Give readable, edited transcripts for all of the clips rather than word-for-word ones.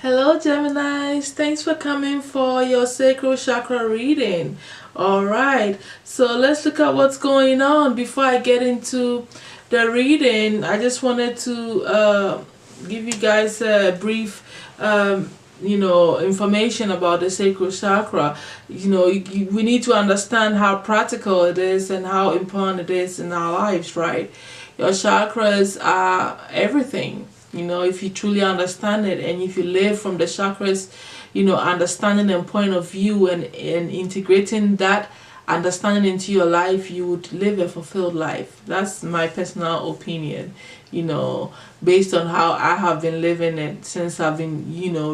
Hello Geminis, thanks for coming for your sacral chakra reading. Alright, so let's look at what's going on. Before I get into the reading, I just wanted to give you guys a brief information about the sacral chakra. We need to understand how practical it is and how important it is in our lives, right? Your chakras are everything. If you truly understand it, and if you live from the chakras, understanding and point of view, and integrating that understanding into your life, you would live a fulfilled life. That's my personal opinion, based on how I have been living it since I've been,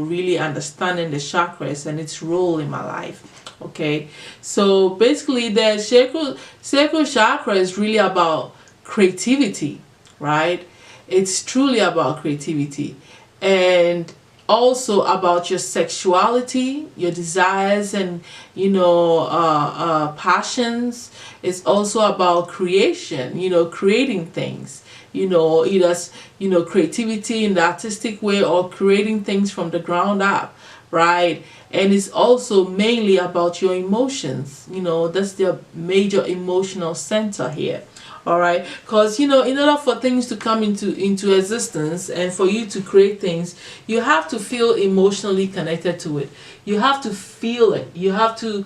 really understanding the chakras and its role in my life. Okay, so basically the sacral chakra is really about creativity, right? It's truly about creativity, and also about your sexuality, your desires, and passions. It's also about creation, creating things, either creativity in the artistic way or creating things from the ground up, right? And it's also mainly about your emotions. That's the major emotional center here. All right, because in order for things to come into existence and for you to create things, you have to feel emotionally connected to it. You have to feel it. You have to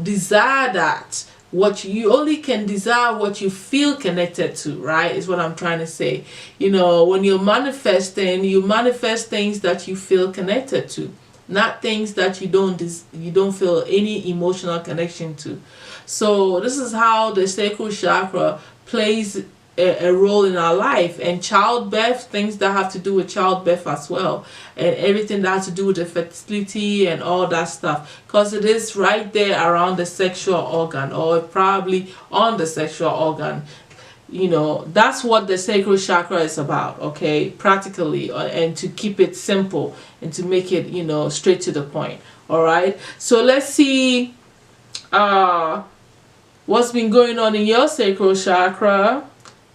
desire that. What you only can desire what you feel connected to, right, is what I'm trying to say. When you're manifesting, you manifest things that you feel connected to, not things that you don't feel any emotional connection to. So this is how the sacral chakra plays a role in our life, and childbirth, things that have to do with childbirth as well, and everything that has to do with the fertility and all that stuff, because it is right there around the sexual organ, or probably on the sexual organ. That's what the sacral chakra is about, okay, practically, and to keep it simple and to make it straight to the point. All right, so let's see what's been going on in your sacral chakra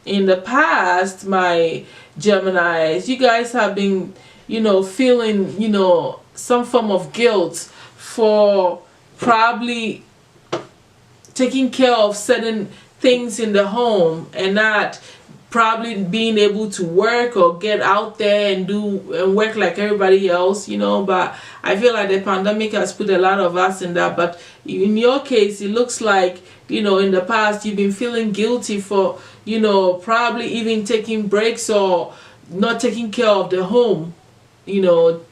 in the past. My Geminis, you guys have been feeling some form of guilt for probably taking care of certain things in the home and not probably being able to work or get out there and do and work like everybody else, but I feel like the pandemic has put a lot of us in that. But in your case, it looks like in the past you've been feeling guilty for probably even taking breaks or not taking care of the home,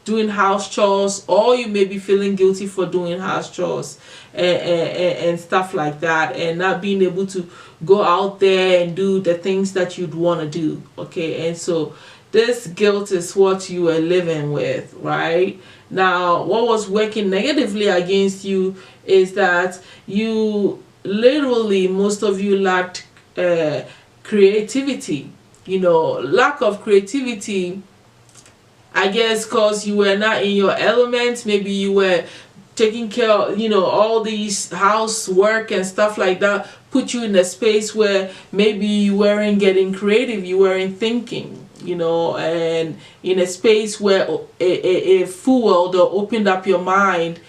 doing house chores, or you may be feeling guilty for doing house chores and stuff like that, and not being able to go out there and do the things that you'd want to do. Okay, and so this guilt is what you are living with right now. What was working negatively against you is that you literally, most of you lacked creativity. Lack of creativity, I guess, because you were not in your element. Maybe you were taking care of all these housework and stuff like that, put you in a space where maybe you weren't getting creative, you weren't thinking, and in a space where a fueled or opened up your mind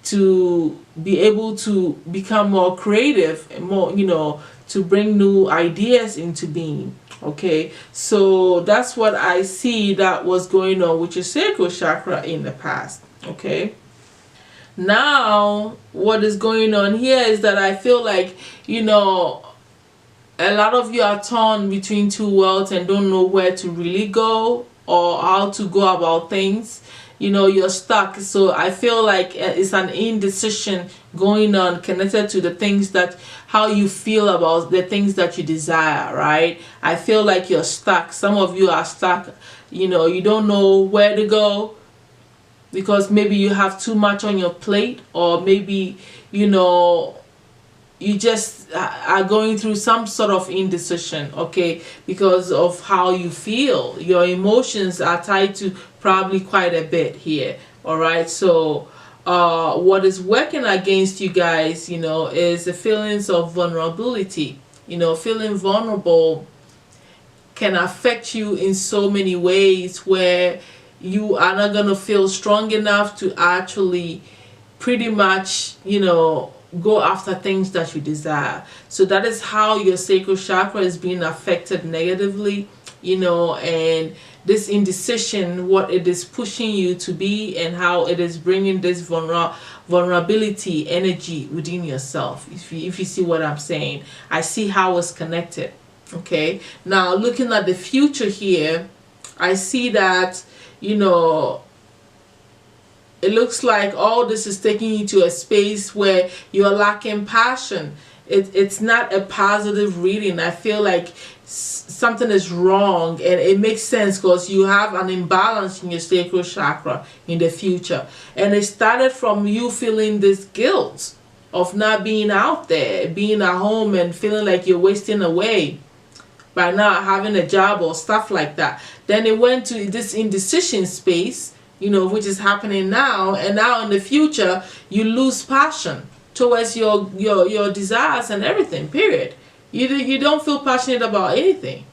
to be able to become more creative and more, to bring new ideas into being. Okay, so that's what I see that was going on with your sacral chakra in the past. Okay, now what is going on here is that I feel like a lot of you are torn between two worlds and don't know where to really go or how to go about things. You're stuck. So I feel like it's an indecision going on connected to the things that how you feel about the things that you desire, right? I feel like you're stuck. Some of you are stuck. You don't know where to go because maybe you have too much on your plate, or maybe you just are going through some sort of indecision, okay, because of how you feel. Your emotions are tied to probably quite a bit here. All right, so what is working against you guys, is the feelings of vulnerability. Feeling vulnerable can affect you in so many ways, where you are not going to feel strong enough to actually pretty much, go after things that you desire. So that is how your sacral chakra is being affected negatively, and this indecision, what it is pushing you to be, and how it is bringing this vulnerability energy within yourself. If you see what I'm saying, I see how it's connected. Okay, now looking at the future here, I see that, it looks like all this is taking you to a space where you're lacking passion. It's not a positive reading. I feel like something is wrong, and it makes sense because you have an imbalance in your sacral chakra in the future. And it started from you feeling this guilt of not being out there, being at home and feeling like you're wasting away by not having a job or stuff like that. Then it went to this indecision space, which is happening now, and now in the future you lose passion towards your desires and everything, period. You don't feel passionate about anything.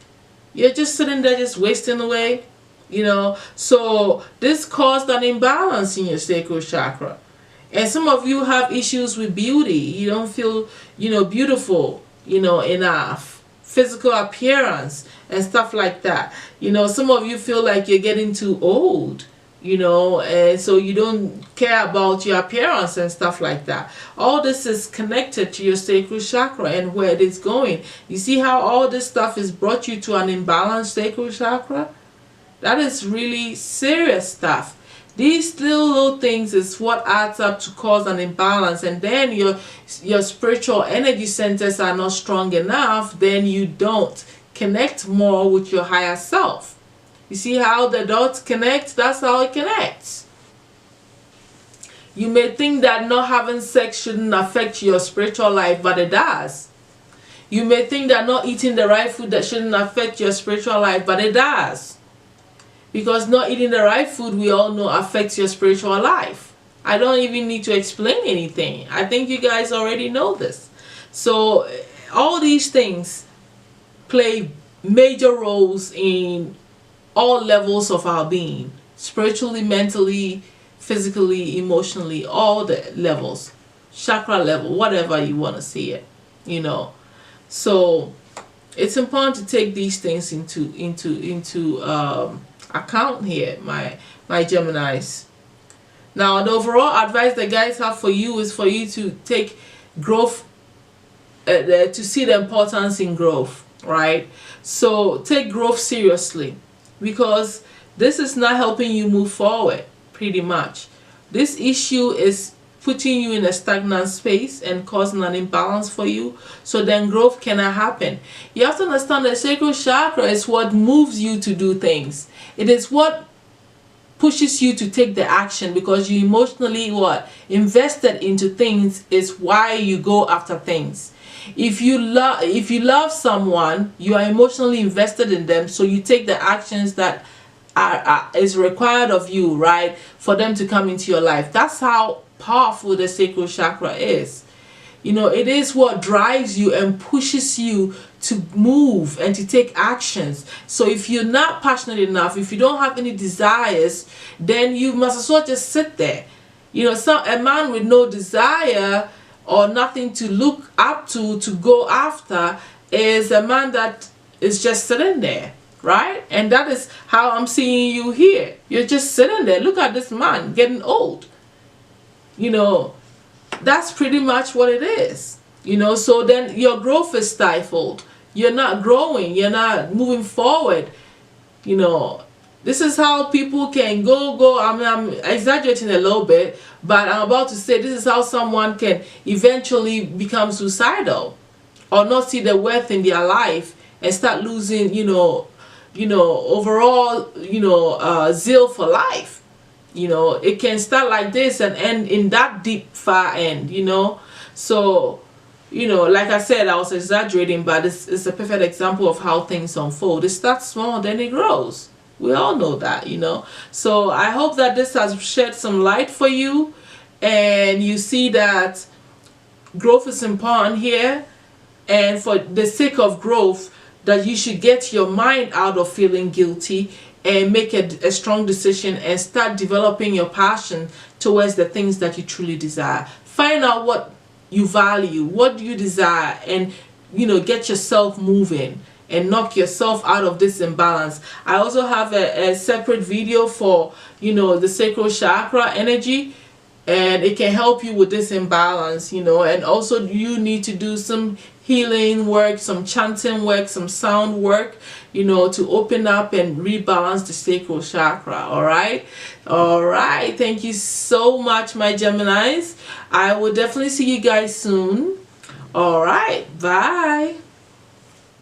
You're just sitting there just wasting away, so this caused an imbalance in your sacral chakra. And some of you have issues with beauty. You don't feel beautiful enough, physical appearance and stuff like that. Some of you feel like you're getting too old, and so you don't care about your appearance and stuff like that. All this is connected to your sacral chakra and where it is going. You see how all this stuff has brought you to an imbalanced sacral chakra? That is really serious stuff. These little things is what adds up to cause an imbalance, and then your spiritual energy centers are not strong enough. Then you don't connect more with your higher self. You see how the dots connect? That's how it connects. You may think that not having sex shouldn't affect your spiritual life, but it does. You may think that not eating the right food that shouldn't affect your spiritual life, but it does. Because not eating the right food, we all know, affects your spiritual life. I don't even need to explain anything. I think you guys already know this. So all these things play major roles in all levels of our being, spiritually, mentally, physically, emotionally, all the levels, chakra level, whatever you want to see it, So it's important to take these things into account here, my Geminis. Now, the overall advice the guys have for you is for you to take growth, to see the importance in growth, right? So take growth seriously, because this is not helping you move forward, pretty much. This issue is putting you in a stagnant space and causing an imbalance for you, so then growth cannot happen. You have to understand that sacral chakra is what moves you to do things. It is what pushes you to take the action, because you emotionally invested into things is why you go after things. If you love someone, you are emotionally invested in them, so you take the actions that is required of you, right, for them to come into your life. That's how powerful the sacral chakra is. It is what drives you and pushes you to move and to take actions. So if you're not passionate enough, if you don't have any desires, then you must as well just sit there. A man with no desire or nothing to look up to go after is a man that is just sitting there, right? And that is how I'm seeing you here. You're just sitting there. Look at this man getting old. That's pretty much what it is. So then your growth is stifled. You're not growing. You're not moving forward. This is how people can go. I'm exaggerating a little bit, but I'm about to say this is how someone can eventually become suicidal or not see the worth in their life and start losing, overall, zeal for life. It can start like this and end in that deep far end, So, like I said, I was exaggerating, but it's a perfect example of how things unfold. It starts small, then it grows. We all know that, So I hope that this has shed some light for you, and you see that growth is important here, and for the sake of growth, that you should get your mind out of feeling guilty and make a strong decision and start developing your passion towards the things that you truly desire. Find out what you value, what do you desire, and get yourself moving and knock yourself out of this imbalance. I also have a separate video for the sacral chakra energy, and it can help you with this imbalance, and also you need to do some healing work, some chanting work, some sound work, to open up and rebalance the sacral chakra. All right, thank you so much, my Geminis. I will definitely see you guys soon. All right, bye.